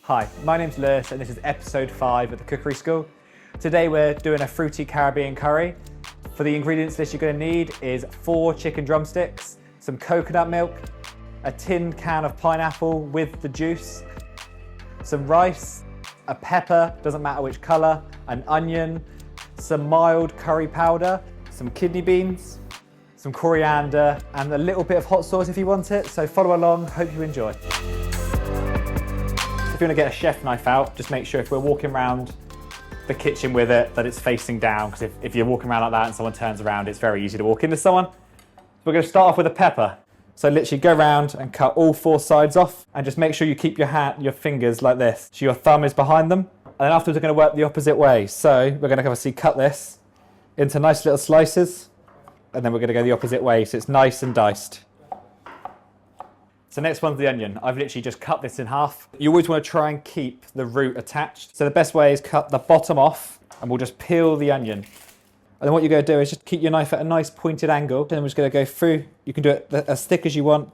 Hi, my name's Lewis and this is episode 5 of the Cookery School. Today we're doing a fruity Caribbean curry. For the ingredients list you're going to need is 4 chicken drumsticks, some coconut milk, a tin can of pineapple with the juice, some rice, a pepper, doesn't matter which colour, an onion, some mild curry powder, some kidney beans, some coriander and a little bit of hot sauce if you want it. So follow along, hope you enjoy. If you want to get a chef knife out, just make sure if we're walking around the kitchen with it that it's facing down, because if you're walking around like that and someone turns around, it's very easy to walk into someone. We're going to start off with a pepper. So literally go around and cut all 4 sides off and just make sure you keep your fingers like this, so your thumb is behind them. And then afterwards we're going to work the opposite way. So we're going to obviously cut this into nice little slices, and then we're going to go the opposite way so it's nice and diced. So next one's the onion. I've literally just cut this in half. You always want to try and keep the root attached. So the best way is cut the bottom off and we'll just peel the onion. And then what you're going to do is just keep your knife at a nice pointed angle. And then we're just going to go through. You can do it as thick as you want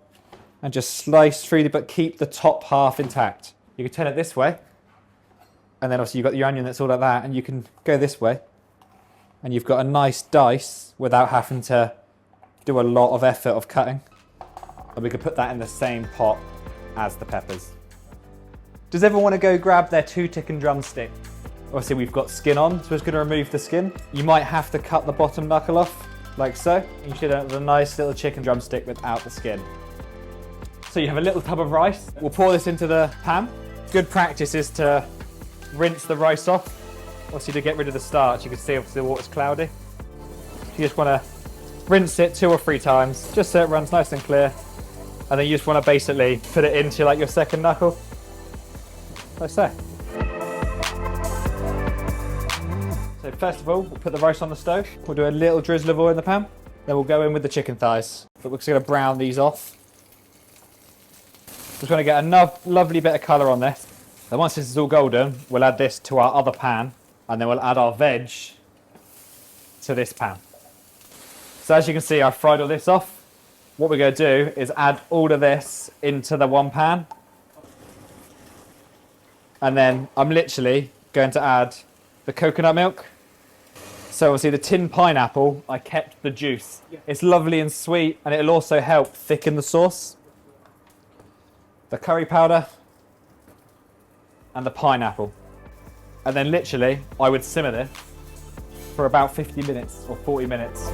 and just slice through, but keep the top half intact. You can turn it this way. And then obviously you've got your onion that's all like that, and you can go this way. And you've got a nice dice without having to do a lot of effort of cutting. And we could put that in the same pot as the peppers. Does everyone want to go grab their 2 thickened drumsticks? Obviously we've got skin on, so we're just going to remove the skin. You might have to cut the bottom knuckle off, like so. You should have a nice little chicken drumstick without the skin. So you have a little tub of rice. We'll pour this into the pan. Good practice is to rinse the rice off. Obviously to get rid of the starch, you can see obviously the water's cloudy. You just want to rinse it 2 or 3 times, just so it runs nice and clear. And then you just want to basically put it into like your second knuckle, like so. So first of all, we'll put the rice on the stove. We'll do a little drizzle of oil in the pan. Then we'll go in with the chicken thighs. But we're just going to brown these off. Just want to get a lovely bit of colour on this. Then once this is all golden, we'll add this to our other pan. And then we'll add our veg to this pan. So as you can see, I've fried all this off. What we're going to do is add all of this into the one pan. And then I'm literally going to add the coconut milk. So obviously the tin pineapple, I kept the juice. It's lovely and sweet, and it'll also help thicken the sauce. The curry powder and the pineapple. And then literally, I would simmer this for about 50 minutes or 40 minutes.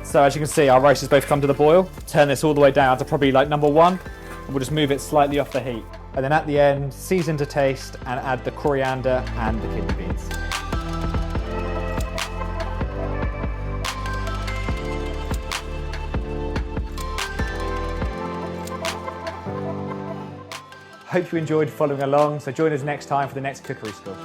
So as you can see, our rice has both come to the boil. Turn this all the way down to probably like number 1. And we'll just move it slightly off the heat. And then at the end, season to taste and add the coriander and the kidney beans. Hope you enjoyed following along, so join us next time for the next Cookery School.